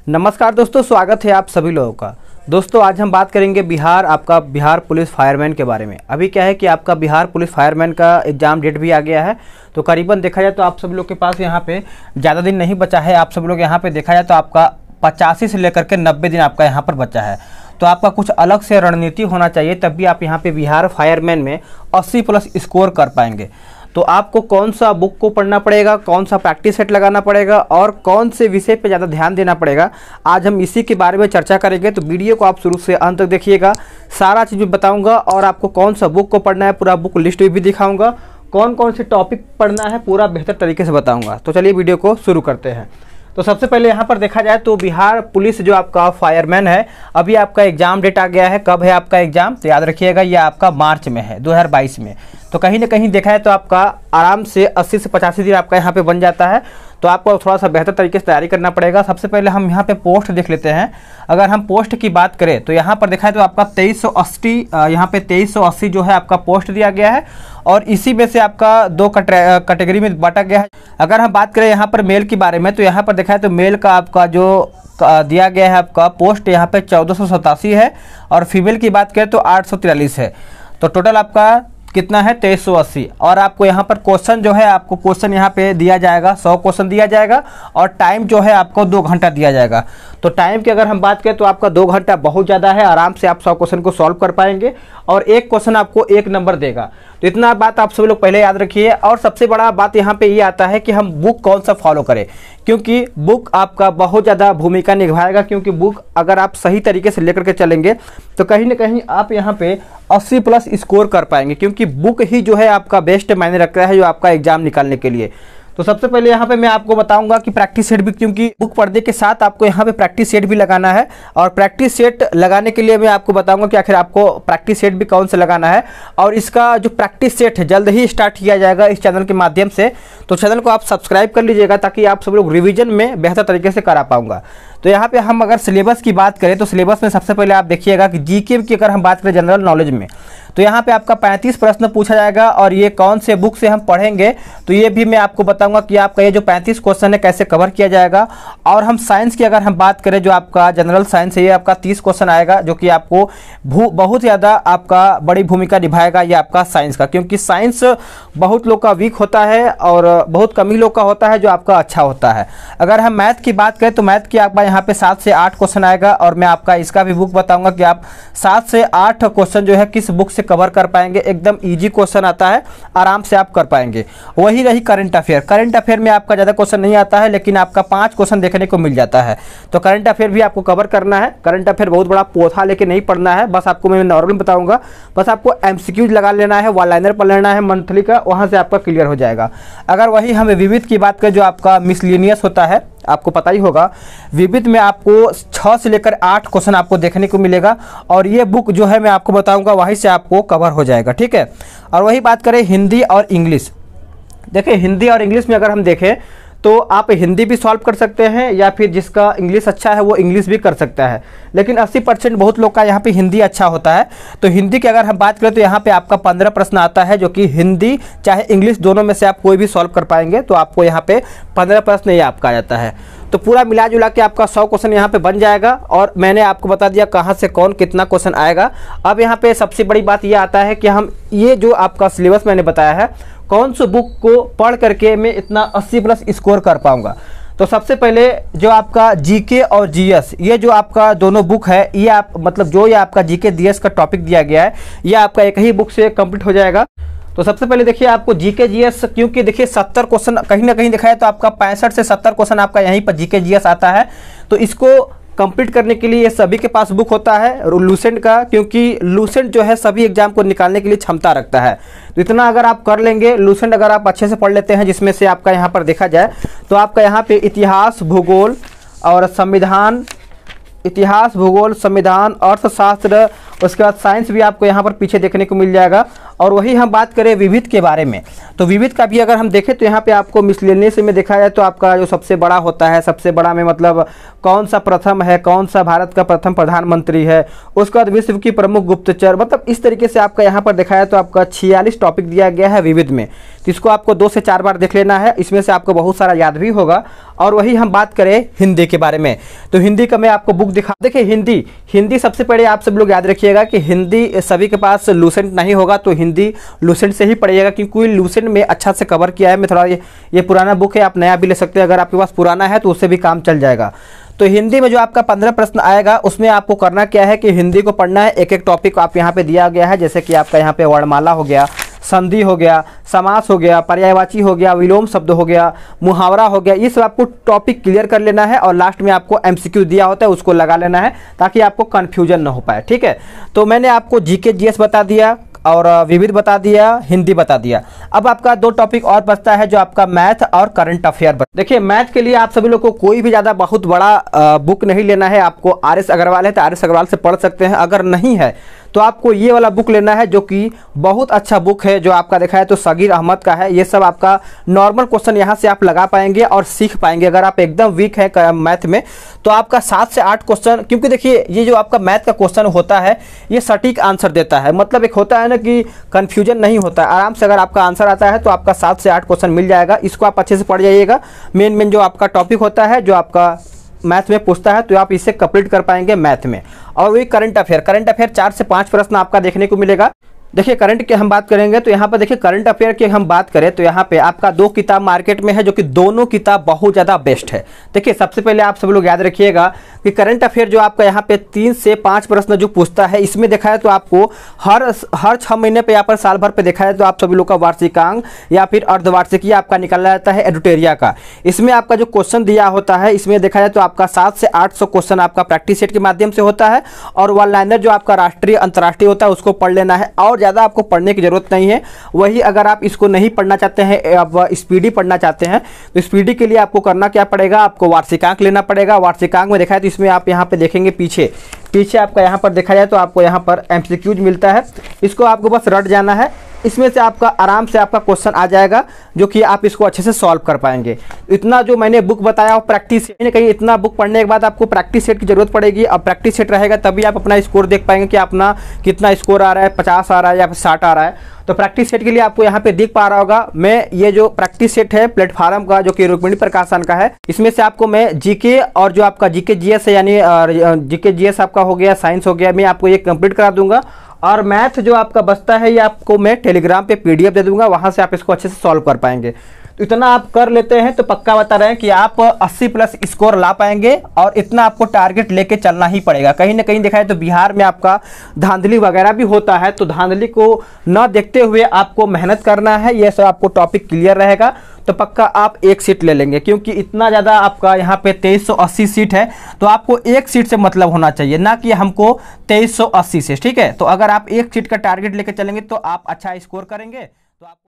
नमस्कार दोस्तों, स्वागत है आप सभी लोगों का। दोस्तों आज हम बात करेंगे बिहार पुलिस फायरमैन के बारे में। अभी क्या है कि आपका बिहार पुलिस फायरमैन का एग्ज़ाम डेट भी आ गया है, तो करीबन देखा जाए तो आप सभी लोग के पास यहाँ पे ज़्यादा दिन नहीं बचा है। आप सभी लोग यहाँ पे देखा जाए तो आपका 85 से लेकर के 90 दिन आपका यहाँ पर बचा है। तो आपका कुछ अलग से रणनीति होना चाहिए, तब भी आप यहाँ पे बिहार फायरमैन में 80+ स्कोर कर पाएंगे। तो आपको कौन सा बुक को पढ़ना पड़ेगा, कौन सा प्रैक्टिस सेट लगाना पड़ेगा और कौन से विषय पे ज़्यादा ध्यान देना पड़ेगा, आज हम इसी के बारे में चर्चा करेंगे। तो वीडियो को आप शुरू से अंत तक देखिएगा, सारा चीज़ भी बताऊंगा और आपको कौन सा बुक को पढ़ना है पूरा बुक लिस्ट भी दिखाऊंगा, कौन कौन से टॉपिक पढ़ना है पूरा बेहतर तरीके से बताऊँगा। तो चलिए वीडियो को शुरू करते हैं। तो सबसे पहले यहाँ पर देखा जाए तो बिहार पुलिस जो आपका फायरमैन है, अभी आपका एग्ज़ाम डेट आ गया है। कब है आपका एग्ज़ाम, तो याद रखिएगा ये आपका मार्च में है, 2022 में। तो कहीं ना कहीं देखा है तो आपका आराम से 80 से 85 दिन आपका यहाँ पे बन जाता है। तो आपको थोड़ा सा बेहतर तरीके से तैयारी करना पड़ेगा। सबसे पहले हम यहाँ पे पोस्ट देख लेते हैं। अगर हम पोस्ट की बात करें तो यहाँ पर देखा है तो आपका 2380 यहाँ पे 2380 जो है आपका पोस्ट दिया गया है और इसी में से आपका दो कैटेगरी में बांटा गया है। अगर हम बात करें यहाँ पर मेल के बारे में, तो यहाँ पर देखा है तो मेल का आपका जो दिया गया है आपका पोस्ट यहाँ पे 1487 है और फीमेल की बात करें तो 843 है। तो टोटल आपका कितना है 2380। और आपको यहाँ पर क्वेश्चन जो है आपको क्वेश्चन यहाँ पे दिया जाएगा, 100 क्वेश्चन दिया जाएगा और टाइम जो है आपको 2 घंटा दिया जाएगा। तो टाइम की अगर हम बात करें तो आपका 2 घंटा बहुत ज़्यादा है, आराम से आप 100 क्वेश्चन को सॉल्व कर पाएंगे और एक क्वेश्चन आपको 1 नंबर देगा। तो इतना बात आप सभी लोग पहले याद रखिए। और सबसे बड़ा बात यहाँ पे ये आता है कि हम बुक कौन सा फॉलो करें, क्योंकि बुक आपका बहुत ज़्यादा भूमिका निभाएगा। क्योंकि बुक अगर आप सही तरीके से लेकर के चलेंगे तो कहीं ना कहीं आप यहाँ पे 80+ स्कोर कर पाएंगे, क्योंकि बुक ही जो है आपका बेस्ट मायने रखता है जो आपका एग्जाम निकालने के लिए। तो सबसे पहले यहाँ पे मैं आपको बताऊंगा कि प्रैक्टिस सेट भी, क्योंकि बुक पढ़ने के साथ आपको यहाँ पे प्रैक्टिस सेट भी लगाना है। और प्रैक्टिस सेट लगाने के लिए मैं आपको बताऊंगा कि आखिर आपको प्रैक्टिस सेट भी कौन सा लगाना है। और इसका जो प्रैक्टिस सेट है जल्द ही स्टार्ट किया जाएगा इस चैनल के माध्यम से। तो चैनल को आप सब्सक्राइब कर लीजिएगा ताकि आप सब लोग रिविजन में बेहतर तरीके से करा पाऊंगा। तो यहाँ पे हम अगर सिलेबस की बात करें तो सिलेबस में सबसे पहले आप देखिएगा कि जीके की अगर हम बात करें जनरल नॉलेज में, तो यहाँ पे आपका 35 प्रश्न पूछा जाएगा। और ये कौन से बुक से हम पढ़ेंगे तो ये भी मैं आपको बताऊंगा कि आपका ये जो 35 क्वेश्चन है कैसे कवर किया जाएगा। और हम साइंस की अगर हम बात करें, जो आपका जनरल साइंस है, ये आपका 30 क्वेश्चन आएगा, जो कि आपको बहुत ज़्यादा आपका बड़ी भूमिका निभाएगा ये आपका साइंस का। क्योंकि साइंस बहुत लोग का वीक होता है और बहुत कम ही लोग का होता है जो आपका अच्छा होता है। अगर हम मैथ की बात करें तो मैथ की आपका यहाँ पे 7 से 8 क्वेश्चन आएगा और मैं आपका इसका भी बुक बताऊंगा कि आप 7 से 8 क्वेश्चन जो है किस बुक से कवर कर पाएंगे। एकदम इजी क्वेश्चन आता है, आराम से आप कर पाएंगे। वही रही करंट अफेयर। करंट अफेयर में आपका ज़्यादा क्वेश्चन नहीं आता है, लेकिन आपका 5 क्वेश्चन देखने को मिल जाता है। तो करंट अफेयर भी आपको कवर करना है। करंट अफेयर बहुत बड़ा पोथा लेके नहीं पढ़ना है, बस आपको मैं नॉर्मल बताऊंगा। बस आपको MCQs लगा लेना है, वन लाइनर पढ़ लेना है मंथली का, वहाँ से आपका क्लियर हो जाएगा। अगर वही हमें विविध की बात करें, जो आपका मिसलिनियस होता है, आपको पता ही होगा, विविध में आपको 6 से लेकर 8 क्वेश्चन आपको देखने को मिलेगा। और ये बुक जो है मैं आपको बताऊंगा, वहीं से आपको कवर हो जाएगा, ठीक है। और वही बात करें हिंदी और इंग्लिश, देखिए हिंदी और इंग्लिश में अगर हम देखें तो आप हिंदी भी सॉल्व कर सकते हैं या फिर जिसका इंग्लिश अच्छा है वो इंग्लिश भी कर सकता है। लेकिन 80% बहुत लोग का यहाँ पे हिंदी अच्छा होता है। तो हिंदी की अगर हम बात करें तो यहाँ पे आपका 15 प्रश्न आता है, जो कि हिंदी चाहे इंग्लिश दोनों में से आप कोई भी सॉल्व कर पाएंगे। तो आपको यहाँ पे 15 प्रश्न ये आपका आ जाता है। तो पूरा मिला जुला के आपका 100 क्वेश्चन यहाँ पे बन जाएगा। और मैंने आपको बता दिया कहाँ से कौन कितना क्वेश्चन आएगा। अब यहाँ पे सबसे बड़ी बात ये आता है कि हम ये जो आपका सिलेबस मैंने बताया है, कौन सी बुक को पढ़ करके मैं इतना 80+ स्कोर कर पाऊंगा। तो सबसे पहले जो आपका जीके और जीएस, ये जो आपका दोनों बुक है, ये आप मतलब जो ये आपका जीके जीएस का टॉपिक दिया गया है, ये आपका एक ही बुक से कंप्लीट हो जाएगा। तो सबसे पहले देखिए आपको जीके जीएस, क्योंकि देखिए 70 क्वेश्चन कहीं ना कहीं दिखाया तो आपका 65 से 70 क्वेश्चन आपका यहीं पर जीके जीएस आता है। तो इसको कंप्लीट करने के लिए ये सभी के पास बुक होता है लूसेंट का, क्योंकि लूसेंट जो है सभी एग्जाम को निकालने के लिए क्षमता रखता है। तो इतना अगर आप कर लेंगे, लूसेंट अगर आप अच्छे से पढ़ लेते हैं, जिसमें से आपका यहाँ पर देखा जाए तो आपका यहाँ पे इतिहास, भूगोल और संविधान, इतिहास, भूगोल, संविधान, अर्थशास्त्र, उसके बाद साइंस भी आपको यहाँ पर पीछे देखने को मिल जाएगा। और वही हम बात करें विविध के बारे में, तो विविध का भी अगर हम देखें तो यहाँ पे आपको मिसलेनियस में देखा जाए तो आपका जो सबसे बड़ा होता है, सबसे बड़ा में मतलब कौन सा प्रथम है, कौन सा भारत का प्रथम प्रधानमंत्री है, उसके बाद विश्व की प्रमुख गुप्तचर, मतलब इस तरीके से आपका यहाँ पर देखा जाए तो आपका 46 टॉपिक दिया गया है विविध में। तो तो इसको आपको 2 से 4 बार देख लेना है, इसमें से आपको बहुत सारा याद भी होगा। और वही हम बात करें हिंदी के बारे में, तो हिंदी का मैं आपको बुक दिखा, देखिए हिंदी सबसे पहले आप सब लोग याद रखिएगा कि हिंदी सभी के पास लूसेंट नहीं होगा, तो हिंदी लूसेंट से ही पढ़िएगा, क्योंकि कोई लूसेंट में अच्छा से कवर किया है। मैं थोड़ा ये पुराना बुक है, आप नया भी ले सकते हैं, अगर आपके पास पुराना है तो उससे भी काम चल जाएगा। तो हिंदी में जो आपका 15 प्रश्न आएगा उसमें आपको करना क्या है कि हिंदी को पढ़ना है। एक एक टॉपिक आप यहाँ पे दिया गया है, जैसे कि आपका यहाँ पे वर्णमाला हो गया, संधि हो गया, समास हो गया, पर्यायवाची हो गया, विलोम शब्द हो गया, मुहावरा हो गया, ये सब आपको टॉपिक क्लियर कर लेना है। और लास्ट में आपको एमसीक्यू दिया होता है, उसको लगा लेना है ताकि आपको कन्फ्यूजन ना हो पाए, ठीक है। तो मैंने आपको जीके जीएस बता दिया और विविध बता दिया, हिंदी बता दिया। अब आपका 2 टॉपिक और बचता है, जो आपका मैथ और करंट अफेयर। देखिए मैथ के लिए आप सभी लोग को कोई भी ज़्यादा बहुत बड़ा बुक नहीं लेना है। आपको आर.एस. अग्रवाल है तो आर.एस. अग्रवाल से पढ़ सकते हैं, अगर नहीं है तो आपको ये वाला बुक लेना है, जो कि बहुत अच्छा बुक है, जो आपका देखा है तो सगीर अहमद का है। ये सब आपका नॉर्मल क्वेश्चन यहाँ से आप लगा पाएंगे और सीख पाएंगे। अगर आप एकदम वीक है मैथ में तो आपका 7 से 8 क्वेश्चन, क्योंकि देखिए ये जो आपका मैथ का क्वेश्चन होता है ये सटीक आंसर देता है, मतलब एक होता है ना कि कन्फ्यूजन नहीं होता है। आराम से अगर आपका आंसर आता है तो आपका 7 से 8 क्वेश्चन मिल जाएगा। इसको आप अच्छे से पढ़ जाइएगा। मेन जो आपका टॉपिक होता है जो आपका मैथ में पूछता है, तो आप इसे कंप्लीट कर पाएंगे मैथ में। और वही करंट अफेयर 4 से 5 प्रश्न आपका देखने को मिलेगा। देखिए करंट की हम बात करेंगे तो यहाँ पर देखिए करंट अफेयर की हम बात करें तो यहाँ पे आपका 2 किताब मार्केट में है, जो कि दोनों किताब बहुत ज़्यादा बेस्ट है। देखिए सबसे पहले आप सब लोग याद रखिएगा कि करंट अफेयर जो आपका यहाँ पे 3 से 5 प्रश्न जो पूछता है, इसमें देखा है तो आपको हर 6 महीने पे या पर साल भर पे देखा है तो आप सभी लोग का वार्षिकांक या फिर अर्धवार्षिकीय आपका निकाला जाता है एडुटेरिया का। इसमें आपका जो क्वेश्चन दिया होता है, इसमें देखा जाए तो आपका 700 से 800 क्वेश्चन आपका प्रैक्टिस सेट के माध्यम से होता है। और वन लाइनर जो आपका राष्ट्रीय अंतर्राष्ट्रीय होता है उसको पढ़ लेना है, और ज़्यादा आपको पढ़ने की जरूरत नहीं है। वही अगर आप इसको नहीं पढ़ना चाहते हैं, अब स्पीडी पढ़ना चाहते हैं, तो स्पीडी के लिए आपको करना क्या पड़ेगा, आपको वार्षिकांक लेना पड़ेगा। वार्षिकांक में देखा है तो इसमें आप यहाँ पे देखेंगे पीछे आपका यहाँ पर देखा जाए तो आपको यहाँ पर एमसीक्यूज मिलता है, इसको आपको बस रट जाना है। इसमें से आपका आराम से आपका क्वेश्चन आ जाएगा, जो कि आप इसको अच्छे से सॉल्व कर पाएंगे। इतना जो मैंने बुक बताया वो प्रैक्टिस कहीं इतना बुक पढ़ने के बाद आपको प्रैक्टिस सेट की जरूरत पड़ेगी। अब प्रैक्टिस सेट रहेगा तभी आप अपना स्कोर देख पाएंगे कि अपना कितना स्कोर आ रहा है, 50 आ रहा है या फिर 60 आ रहा है। तो प्रैक्टिस सेट के लिए आपको यहाँ पे दिख पा रहा होगा, मैं ये जो प्रैक्टिस सेट है प्लेटफॉर्म का जो कि रुक्मिणी प्रकाशन का है, इसमें से आपको मैं जीके और जो आपका जीके जीएस है यानी जीके जीएस आपका हो गया, साइंस हो गया, मैं आपको ये कंप्लीट करा दूंगा। और मैथ जो आपका बचता है ये आपको मैं टेलीग्राम पे पीडीएफ दे दूंगा, वहां से आप इसको अच्छे से सॉल्व कर पाएंगे। तो इतना आप कर लेते हैं तो पक्का बता रहे हैं कि आप 80+ स्कोर ला पाएंगे। और इतना आपको टारगेट लेके चलना ही पड़ेगा। कहीं ना कहीं देखा है तो बिहार में आपका धांधली वगैरह भी होता है, तो धांधली को न देखते हुए आपको मेहनत करना है। ये सब आपको टॉपिक क्लियर रहेगा तो पक्का आप 1 सीट ले लेंगे, क्योंकि इतना ज़्यादा आपका यहाँ पे 2380 सीट है, तो आपको 1 सीट से मतलब होना चाहिए, ना कि हमको 2380 से, ठीक है। तो अगर आप 1 सीट का टारगेट लेकर चलेंगे तो आप अच्छा स्कोर करेंगे।